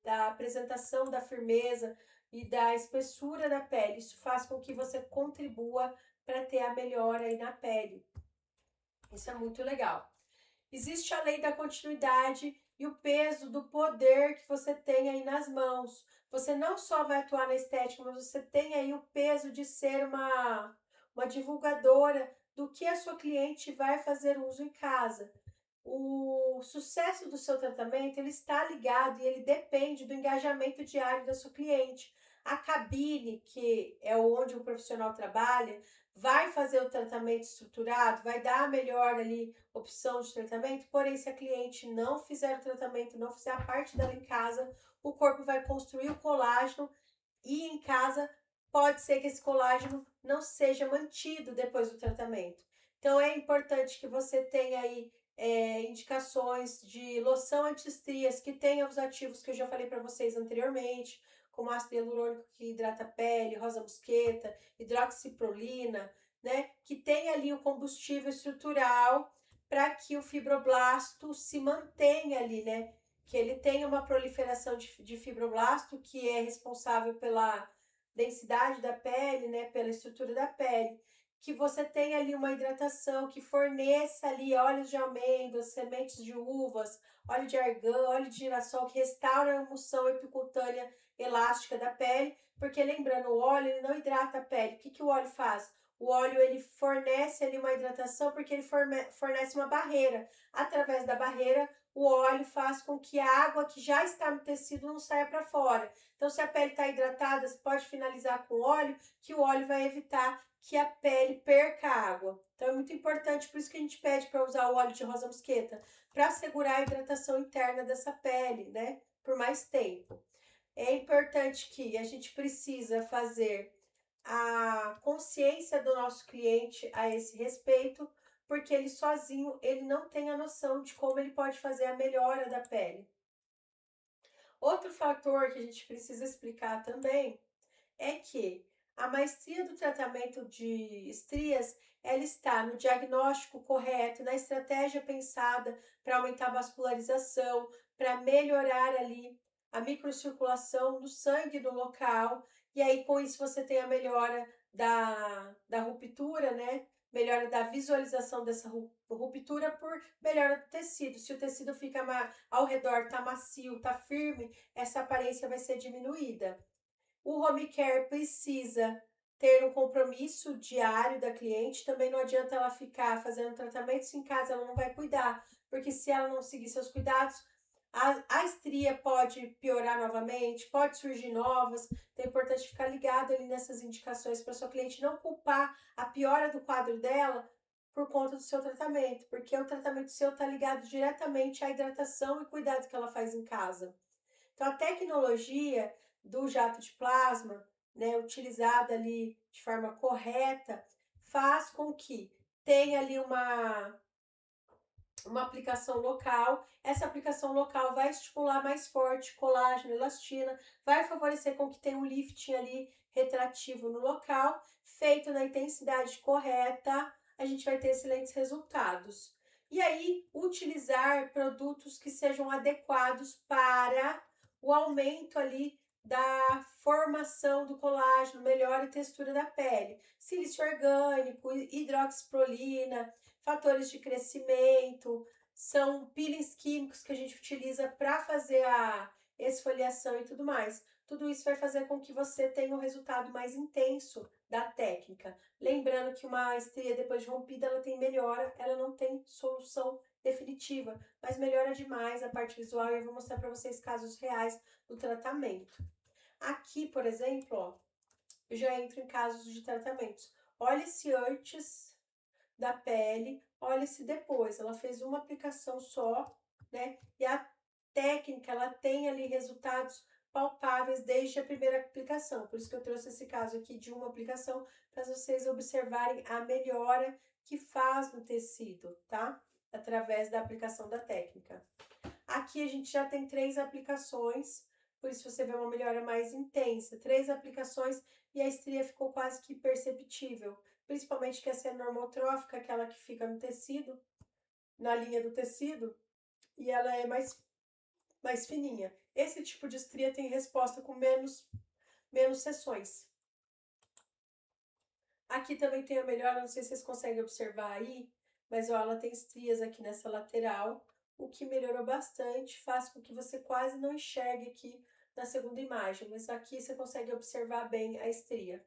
da apresentação, da firmeza e da espessura da pele. Isso faz com que você contribua para ter a melhora aí na pele. Isso é muito legal. Existe a lei da continuidade e o peso do poder que você tem aí nas mãos. Você não só vai atuar na estética, mas você tem aí o peso de ser uma divulgadora do que a sua cliente vai fazer uso em casa. O sucesso do seu tratamento, ele está ligado e ele depende do engajamento diário da sua cliente. A cabine, que é onde o profissional trabalha, vai fazer o tratamento estruturado, vai dar a melhor ali opção de tratamento, porém se a cliente não fizer o tratamento, não fizer a parte dela em casa, o corpo vai construir o colágeno e em casa pode ser que esse colágeno não seja mantido depois do tratamento. Então é importante que você tenha aí indicações de loção anti-estrias que tenha os ativos que eu já falei para vocês anteriormente, como ácido hialurônico que hidrata a pele, rosa mosqueta, hidroxiprolina, né? Que tem ali o combustível estrutural para que o fibroblasto se mantenha ali, né? Que ele tenha uma proliferação de fibroblasto que é responsável pela densidade da pele, né? Pela estrutura da pele, que você tenha ali uma hidratação que forneça ali óleos de amêndoas, sementes de uvas, óleo de argã, óleo de girassol, que restaura a emulsão epicutânea elástica da pele, porque lembrando, o óleo ele não hidrata a pele. O que o óleo faz? O óleo ele fornece ali uma hidratação porque ele fornece uma barreira. Através da barreira, o óleo faz com que a água que já está no tecido não saia para fora. Então, se a pele está hidratada, você pode finalizar com óleo, que o óleo vai evitar que a pele perca água. Então, é muito importante, por isso que a gente pede para usar o óleo de rosa mosqueta, para assegurar a hidratação interna dessa pele, né? Por mais tempo. É importante que a gente precisa fazer a consciência do nosso cliente a esse respeito, porque ele sozinho, ele não tem a noção de como ele pode fazer a melhora da pele. Outro fator que a gente precisa explicar também é que a maestria do tratamento de estrias, ela está no diagnóstico correto, na estratégia pensada para aumentar a vascularização, para melhorar ali a microcirculação do sangue no local, e aí com isso você tem a melhora da ruptura, né? Melhora da visualização dessa ruptura por melhora do tecido. Se o tecido fica ao redor, tá macio, tá firme, essa aparência vai ser diminuída. O home care precisa ter um compromisso diário da cliente. Também não adianta ela ficar fazendo tratamentos em casa, ela não vai cuidar, porque se ela não seguir seus cuidados, a estria pode piorar novamente, pode surgir novas. Então é importante ficar ligado ali nessas indicações para sua cliente não culpar a piora do quadro dela por conta do seu tratamento, porque o tratamento seu está ligado diretamente à hidratação e cuidado que ela faz em casa. Então, a tecnologia do jato de plasma, né, utilizada ali de forma correta, faz com que tenha ali uma aplicação local. Essa aplicação local vai estimular mais forte colágeno, elastina, vai favorecer com que tenha um lifting ali retrativo no local, feito na intensidade correta, a gente vai ter excelentes resultados. E aí, utilizar produtos que sejam adequados para o aumento ali da formação do colágeno, melhora a textura da pele. Silício orgânico, hidroxiprolina, fatores de crescimento, são peelings químicos que a gente utiliza para fazer a esfoliação e tudo mais. Tudo isso vai fazer com que você tenha um resultado mais intenso da técnica. Lembrando que uma estria depois de rompida, ela tem melhora, ela não tem solução definitiva, mas melhora demais a parte visual e eu vou mostrar para vocês casos reais do tratamento. Aqui, por exemplo, ó, eu já entro em casos de tratamentos. Olha esse antes da pele, olha esse depois. Ela fez uma aplicação só, né? E a técnica, ela tem ali resultados palpáveis desde a primeira aplicação. Por isso que eu trouxe esse caso aqui de uma aplicação, para vocês observarem a melhora que faz no tecido, tá? Através da aplicação da técnica. Aqui a gente já tem 3 aplicações, por isso você vê uma melhora mais intensa. 3 aplicações e a estria ficou quase que perceptível. Principalmente que essa é normotrófica, aquela que fica no tecido, na linha do tecido, e ela é mais fininha. Esse tipo de estria tem resposta com menos sessões. Aqui também tem a melhora, não sei se vocês conseguem observar aí, mas ó, ela tem estrias aqui nessa lateral, o que melhorou bastante, faz com que você quase não enxergue aqui na segunda imagem, mas aqui você consegue observar bem a estria.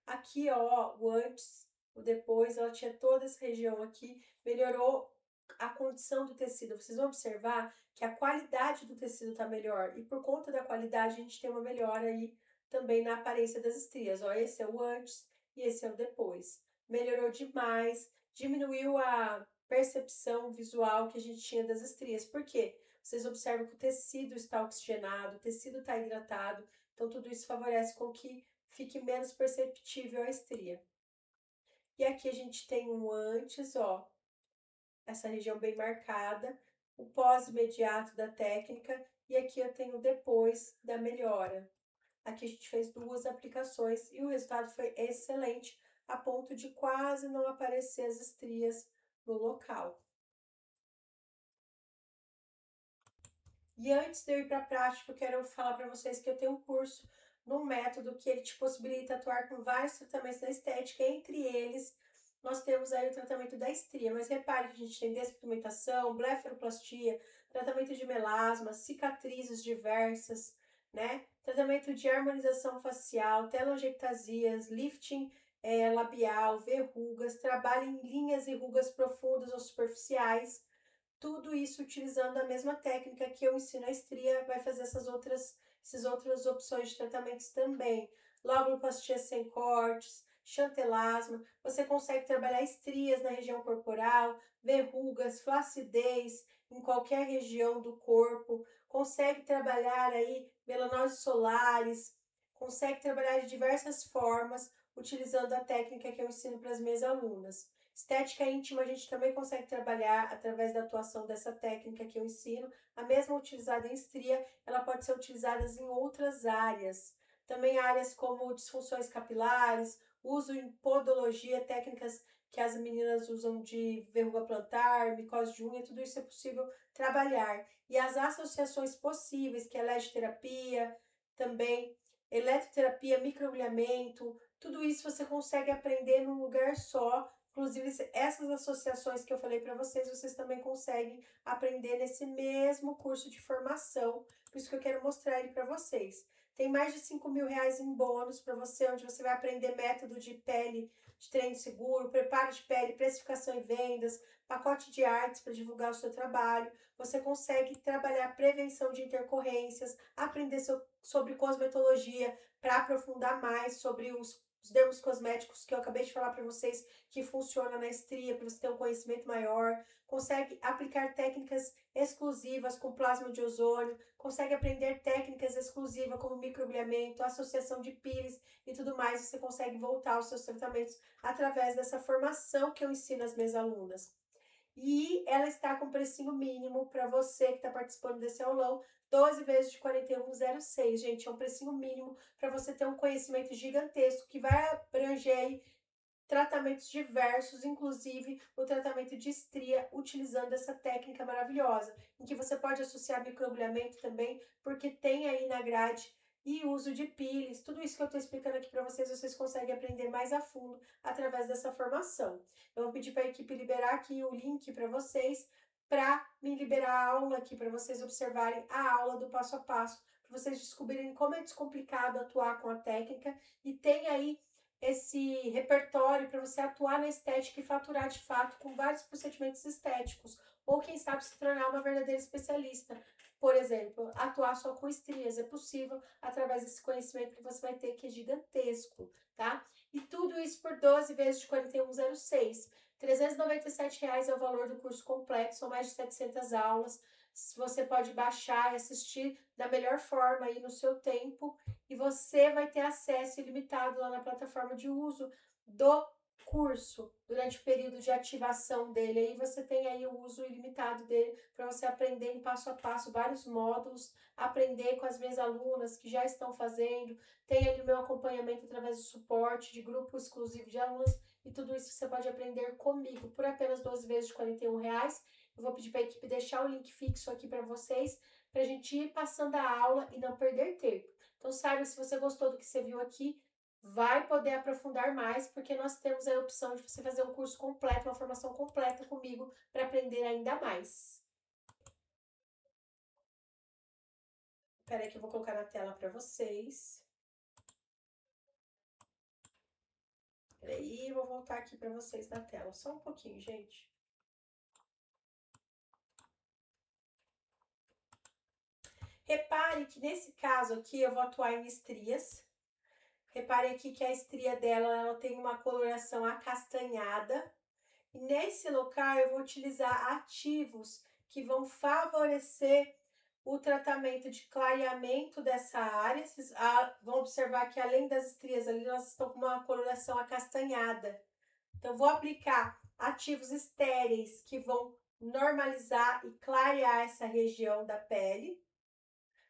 Aqui, ó, o antes, o depois, ela tinha toda essa região aqui, melhorou a condição do tecido. Vocês vão observar que a qualidade do tecido tá melhor, e por conta da qualidade a gente tem uma melhora aí também na aparência das estrias. Ó, esse é o antes e esse é o depois. Melhorou demais, diminuiu a percepção visual que a gente tinha das estrias. Por quê? Vocês observam que o tecido está oxigenado, o tecido está hidratado, então tudo isso favorece com que fique menos perceptível a estria. E aqui a gente tem um antes, ó, essa região bem marcada, o pós-imediato da técnica, e aqui eu tenho o depois da melhora. Aqui a gente fez 2 aplicações e o resultado foi excelente, a ponto de quase não aparecer as estrias no local. E antes de eu ir para a prática, eu quero falar para vocês que eu tenho um curso num método que ele te possibilita atuar com vários tratamentos da estética, entre eles nós temos aí o tratamento da estria, mas repare que a gente tem despigmentação, blefaroplastia, tratamento de melasma, cicatrizes diversas, né? Tratamento de harmonização facial, telangiectasias, lifting labial, verrugas, trabalho em linhas e rugas profundas ou superficiais, tudo isso utilizando a mesma técnica que eu ensino a estria, vai fazer essas outras opções de tratamentos também. Lobuloplastia sem cortes, chantelasma, você consegue trabalhar estrias na região corporal, verrugas, flacidez em qualquer região do corpo, consegue trabalhar aí melanoses solares, consegue trabalhar de diversas formas utilizando a técnica que eu ensino para as minhas alunas. Estética íntima a gente também consegue trabalhar através da atuação dessa técnica que eu ensino. A mesma utilizada em estria, ela pode ser utilizada em outras áreas. Também áreas como disfunções capilares, uso em podologia, técnicas que as meninas usam de verruga plantar, micose de unha, tudo isso é possível trabalhar. E as associações possíveis, que é a LED-terapia, também eletroterapia, microagulhamento, tudo isso você consegue aprender num lugar só. Inclusive, essas associações que eu falei para vocês, vocês também conseguem aprender nesse mesmo curso de formação. Por isso que eu quero mostrar ele para vocês. Tem mais de 5 mil reais em bônus para você, onde você vai aprender método de pele, de treino seguro, preparo de pele, precificação e vendas, pacote de artes para divulgar o seu trabalho. Você consegue trabalhar prevenção de intercorrências, aprender sobre cosmetologia para aprofundar mais sobre os dermos cosméticos que eu acabei de falar para vocês, que funciona na estria, para você ter um conhecimento maior, consegue aplicar técnicas exclusivas com plasma de ozônio, consegue aprender técnicas exclusivas como microagulhamento, associação de pires e tudo mais, você consegue voltar aos seus tratamentos através dessa formação que eu ensino às minhas alunas. E ela está com precinho mínimo para você que está participando desse aulão, 12 vezes de 41,06, gente, é um precinho mínimo para você ter um conhecimento gigantesco que vai abranger aí tratamentos diversos, inclusive o tratamento de estria, utilizando essa técnica maravilhosa, em que você pode associar microagulhamento também, porque tem aí na grade, e uso de pílulas, tudo isso que eu estou explicando aqui para vocês, vocês conseguem aprender mais a fundo através dessa formação. Eu vou pedir para a equipe liberar aqui o link para vocês, para me liberar a aula aqui, para vocês observarem a aula do passo a passo, para vocês descobrirem como é descomplicado atuar com a técnica e tem aí esse repertório para você atuar na estética e faturar de fato com vários procedimentos estéticos, ou quem sabe se tornar uma verdadeira especialista. Por exemplo, atuar só com estrias é possível através desse conhecimento que você vai ter, que é gigantesco, tá? E tudo isso por 12 vezes de 41,06. R$ 397 é o valor do curso completo, são mais de 700 aulas. Você pode baixar e assistir da melhor forma aí no seu tempo e você vai ter acesso ilimitado lá na plataforma de uso do curso durante o período de ativação dele. Aí você tem aí o uso ilimitado dele para você aprender em passo a passo vários módulos, aprender com as minhas alunas que já estão fazendo. Tem ali o meu acompanhamento através do suporte de grupo exclusivo de alunas e tudo isso você pode aprender comigo por apenas 12 vezes de R$ 41. Eu vou pedir para a equipe deixar o link fixo aqui para vocês, para a gente ir passando a aula e não perder tempo. Então saiba, se você gostou do que você viu aqui, vai poder aprofundar mais, porque nós temos a opção de você fazer um curso completo, uma formação completa comigo, para aprender ainda mais. Espera aí que eu vou colocar na tela para vocês. Espera aí, eu vou voltar aqui para vocês na tela. Só um pouquinho, gente. Repare que nesse caso aqui eu vou atuar em estrias. Repare aqui que a estria dela ela tem uma coloração acastanhada. E nesse local eu vou utilizar ativos que vão favorecer o tratamento de clareamento dessa área. Vocês vão observar que além das estrias ali, elas estão com uma coloração acastanhada. Então, vou aplicar ativos estéreis que vão normalizar e clarear essa região da pele.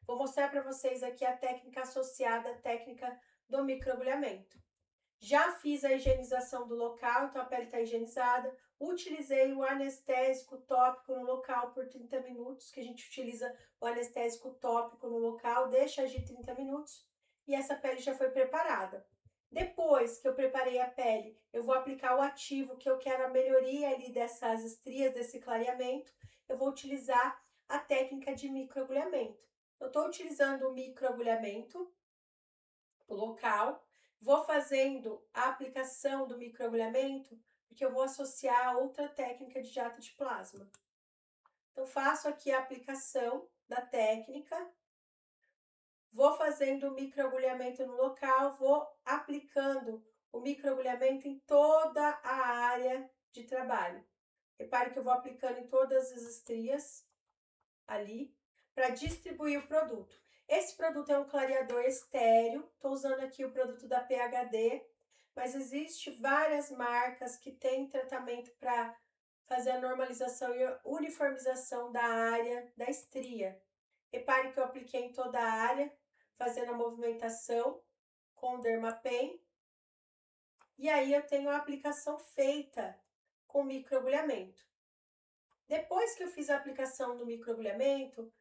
Vou mostrar para vocês aqui a técnica associada à técnica do microagulhamento. Já fiz a higienização do local, então a pele está higienizada. Utilizei o anestésico tópico no local por 30 minutos, que a gente utiliza o anestésico tópico no local, deixa agir 30 minutos e essa pele já foi preparada. Depois que eu preparei a pele, eu vou aplicar o ativo que eu quero a melhoria ali dessas estrias, desse clareamento. Eu vou utilizar a técnica de microagulhamento. Eu estou utilizando o microagulhamento, o local, vou fazendo a aplicação do microagulhamento, porque eu vou associar a outra técnica de jato de plasma. Então, faço aqui a aplicação da técnica, vou fazendo o microagulhamento no local, vou aplicando o microagulhamento em toda a área de trabalho. Repare que eu vou aplicando em todas as estrias ali, para distribuir o produto. Esse produto é um clareador estéreo, estou usando aqui o produto da PHD, mas existe várias marcas que têm tratamento para fazer a normalização e a uniformização da área da estria. Repare que eu apliquei em toda a área, fazendo a movimentação com o Dermapen. E aí eu tenho a aplicação feita com microagulhamento. Depois que eu fiz a aplicação do microagulhamento,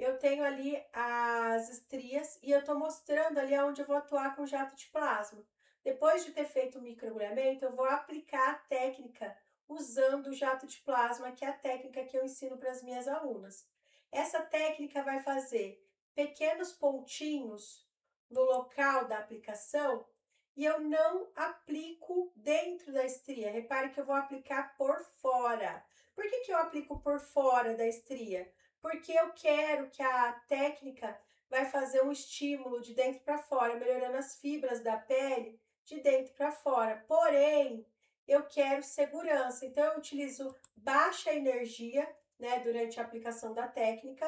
eu tenho ali as estrias e eu tô mostrando ali onde eu vou atuar com jato de plasma. Depois de ter feito o microagulhamento, eu vou aplicar a técnica usando o jato de plasma, que é a técnica que eu ensino para as minhas alunas. Essa técnica vai fazer pequenos pontinhos no local da aplicação e eu não aplico dentro da estria. Repare que eu vou aplicar por fora. Por que eu aplico por fora da estria? Porque eu quero que a técnica vai fazer um estímulo de dentro para fora, melhorando as fibras da pele de dentro para fora. Porém, eu quero segurança, então eu utilizo baixa energia, né, durante a aplicação da técnica,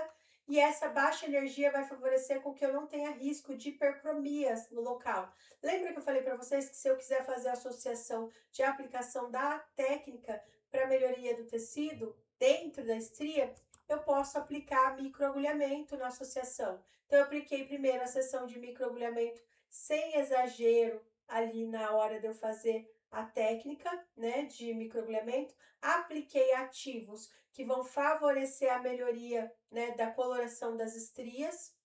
e essa baixa energia vai favorecer com que eu não tenha risco de hipercromias no local. Lembra que eu falei para vocês que se eu quiser fazer a associação de aplicação da técnica para melhoria do tecido dentro da estria, eu posso aplicar microagulhamento na associação. Então, eu apliquei primeiro a sessão de microagulhamento sem exagero ali na hora de eu fazer a técnica, né, de microagulhamento. Apliquei ativos que vão favorecer a melhoria, né, da coloração das estrias.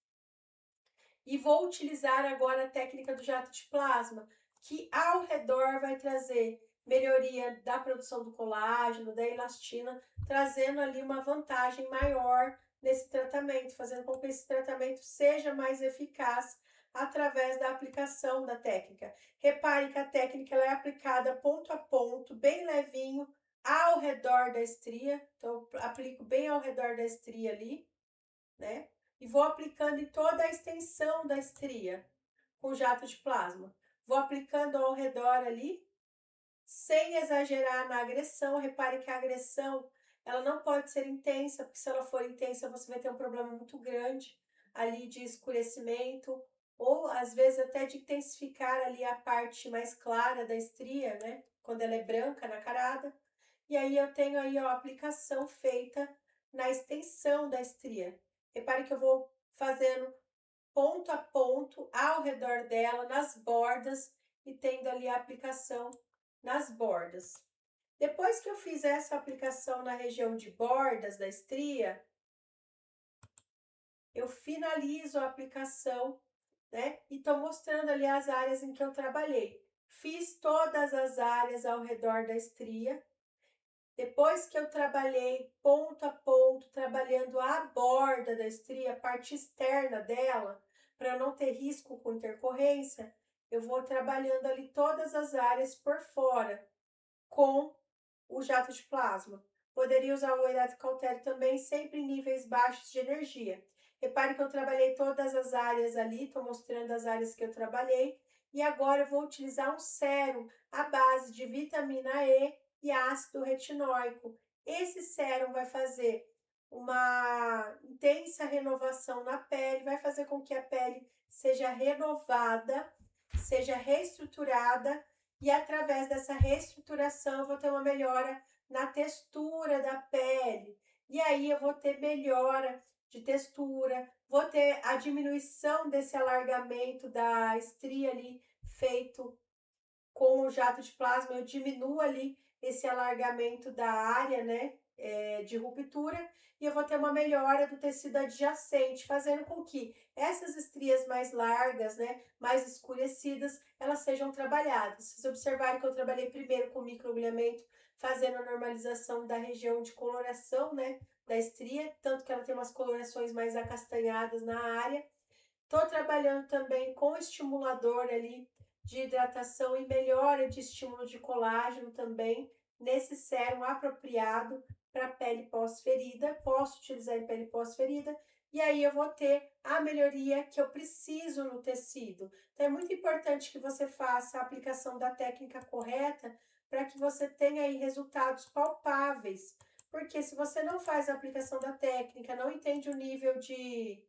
E vou utilizar agora a técnica do jato de plasma, que ao redor vai trazer melhoria da produção do colágeno, da elastina, trazendo ali uma vantagem maior nesse tratamento, fazendo com que esse tratamento seja mais eficaz através da aplicação da técnica. Repare que a técnica ela é aplicada ponto a ponto, bem levinho, ao redor da estria. Então, eu aplico bem ao redor da estria ali, né? E vou aplicando em toda a extensão da estria com jato de plasma. Vou aplicando ao redor ali, sem exagerar na agressão. Repare que a agressão, ela não pode ser intensa, porque se ela for intensa, você vai ter um problema muito grande ali de escurecimento, ou às vezes até de intensificar ali a parte mais clara da estria, né? Quando ela é branca, nacarada. E aí eu tenho aí ó, a aplicação feita na extensão da estria. Repare que eu vou fazendo ponto a ponto ao redor dela, nas bordas, e tendo ali a aplicação nas bordas. Depois que eu fiz essa aplicação na região de bordas da estria, eu finalizo a aplicação, né? E tô mostrando ali as áreas em que eu trabalhei. Fiz todas as áreas ao redor da estria. Depois que eu trabalhei ponto a ponto, trabalhando a borda da estria, a parte externa dela, para não ter risco com intercorrência, eu vou trabalhando ali todas as áreas por fora, com o jato de plasma. Poderia usar o eletrocautério também, sempre em níveis baixos de energia. Repare que eu trabalhei todas as áreas ali, estou mostrando as áreas que eu trabalhei. E agora eu vou utilizar um sérum à base de vitamina E e ácido retinóico. Esse sérum vai fazer uma intensa renovação na pele, vai fazer com que a pele seja renovada, seja reestruturada, e através dessa reestruturação eu vou ter uma melhora na textura da pele. E aí eu vou ter melhora de textura, vou ter a diminuição desse alargamento da estria ali feito com o jato de plasma. Eu diminuo ali esse alargamento da área, né, de ruptura, e eu vou ter uma melhora do tecido adjacente, fazendo com que essas estrias mais largas, né, mais escurecidas, elas sejam trabalhadas. Vocês observarem que eu trabalhei primeiro com microagulhamento, fazendo a normalização da região de coloração, né, da estria, tanto que ela tem umas colorações mais acastanhadas na área. Tô trabalhando também com estimulador ali de hidratação e melhora de estímulo de colágeno também, nesse sérum apropriado para pele pós-ferida. Posso utilizar em pele pós-ferida, e aí eu vou ter a melhoria que eu preciso no tecido. Então é muito importante que você faça a aplicação da técnica correta para que você tenha aí resultados palpáveis. Porque se você não faz a aplicação da técnica, não entende o nível de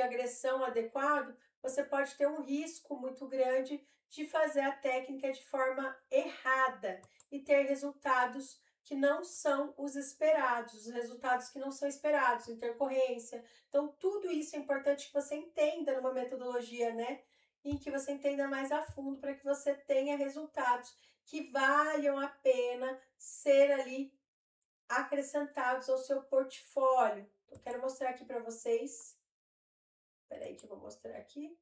agressão adequado, você pode ter um risco muito grande de fazer a técnica de forma errada e ter resultados que não são os esperados, os resultados que não são esperados, intercorrência. Então, tudo isso é importante que você entenda numa metodologia, né? E que você entenda mais a fundo para que você tenha resultados que valham a pena ser ali acrescentados ao seu portfólio. Eu quero mostrar aqui para vocês. Espera aí que eu vou mostrar aqui.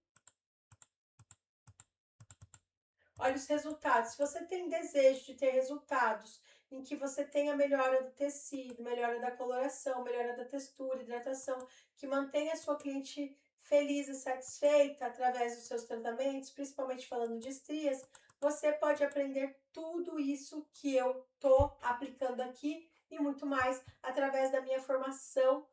Olha os resultados. Se você tem desejo de ter resultados em que você tenha melhora do tecido, melhora da coloração, melhora da textura, hidratação, que mantenha a sua cliente feliz e satisfeita através dos seus tratamentos, principalmente falando de estrias, você pode aprender tudo isso que eu tô aplicando aqui e muito mais através da minha formação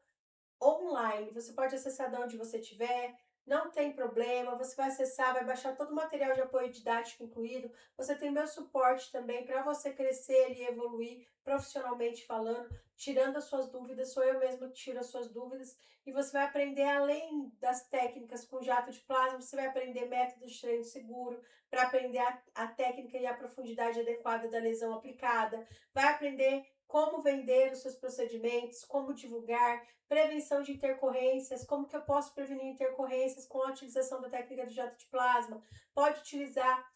online. Você pode acessar de onde você estiver, não tem problema. Você vai acessar, vai baixar todo o material de apoio didático incluído. Você tem meu suporte também para você crescer e evoluir profissionalmente falando, tirando as suas dúvidas. Sou eu mesmo que tiro as suas dúvidas. E você vai aprender, além das técnicas com jato de plasma, você vai aprender métodos de treino seguro, para aprender a técnica e a profundidade adequada da lesão aplicada. Vai aprender como vender os seus procedimentos, como divulgar, prevenção de intercorrências, como que eu posso prevenir intercorrências com a utilização da técnica do jato de plasma. Pode utilizar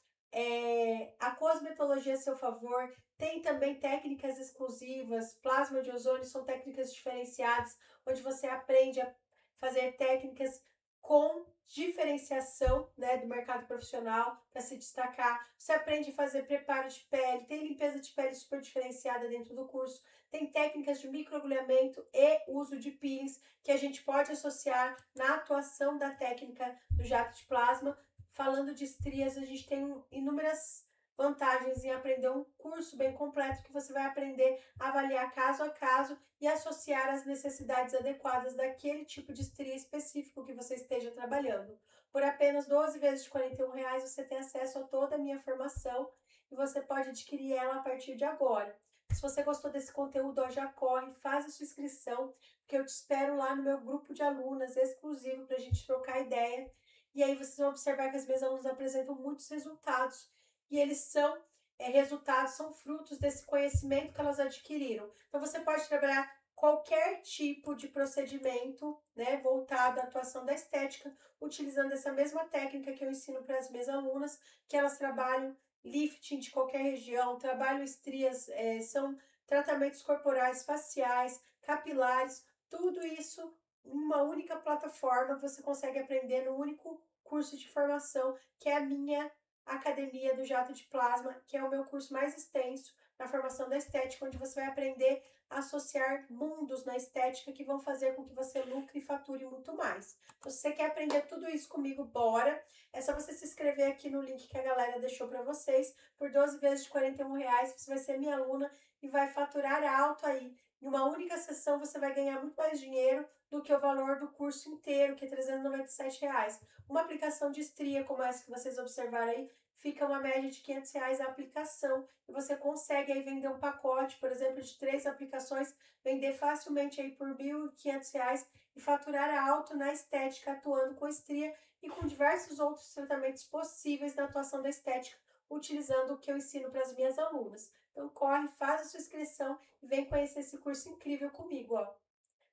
a cosmetologia a seu favor. Tem também técnicas exclusivas, plasma de ozônio, são técnicas diferenciadas, onde você aprende a fazer técnicas com diferenciação, né, do mercado profissional para se destacar. Você aprende a fazer preparo de pele, tem limpeza de pele super diferenciada dentro do curso, tem técnicas de microagulhamento e uso de peelings que a gente pode associar na atuação da técnica do jato de plasma. Falando de estrias, a gente tem inúmeras vantagens em aprender um curso bem completo que você vai aprender a avaliar caso a caso e associar as necessidades adequadas daquele tipo de estria específico que você esteja trabalhando. Por apenas 12 vezes de R$ 41, você tem acesso a toda a minha formação e você pode adquirir ela a partir de agora. Se você gostou desse conteúdo, ó, já corre, faz a sua inscrição, porque eu te espero lá no meu grupo de alunas exclusivo para a gente trocar ideia. E aí vocês vão observar que as minhas alunas apresentam muitos resultados e eles são resultados, são frutos desse conhecimento que elas adquiriram. Então, você pode trabalhar qualquer tipo de procedimento, né, voltado à atuação da estética, utilizando essa mesma técnica que eu ensino para as minhas alunas, que elas trabalham lifting de qualquer região, trabalham estrias, são tratamentos corporais, faciais, capilares, tudo isso em uma única plataforma, você consegue aprender no único curso de formação, que é a minha Academia do Jato de Plasma, que é o meu curso mais extenso na formação da estética, onde você vai aprender a associar mundos na estética que vão fazer com que você lucre e fature muito mais. Então, se você quer aprender tudo isso comigo, bora! É só você se inscrever aqui no link que a galera deixou para vocês. Por 12 vezes de R$ 41, você vai ser minha aluna e vai faturar alto aí. Em uma única sessão, você vai ganhar muito mais dinheiro do que o valor do curso inteiro, que é R$ 397. Uma aplicação de estria como essa que vocês observaram aí, fica uma média de R$ 500 a aplicação. E você consegue aí vender um pacote, por exemplo, de 3 aplicações, vender facilmente aí por R$ 1.500 e faturar alto na estética, atuando com estria e com diversos outros tratamentos possíveis na atuação da estética, utilizando o que eu ensino para as minhas alunas. Então corre, faz a sua inscrição e vem conhecer esse curso incrível comigo, ó.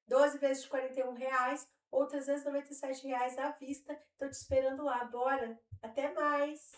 12 vezes de R$ 41 ou R$ 397 à vista. Tô te esperando lá, bora? Até mais!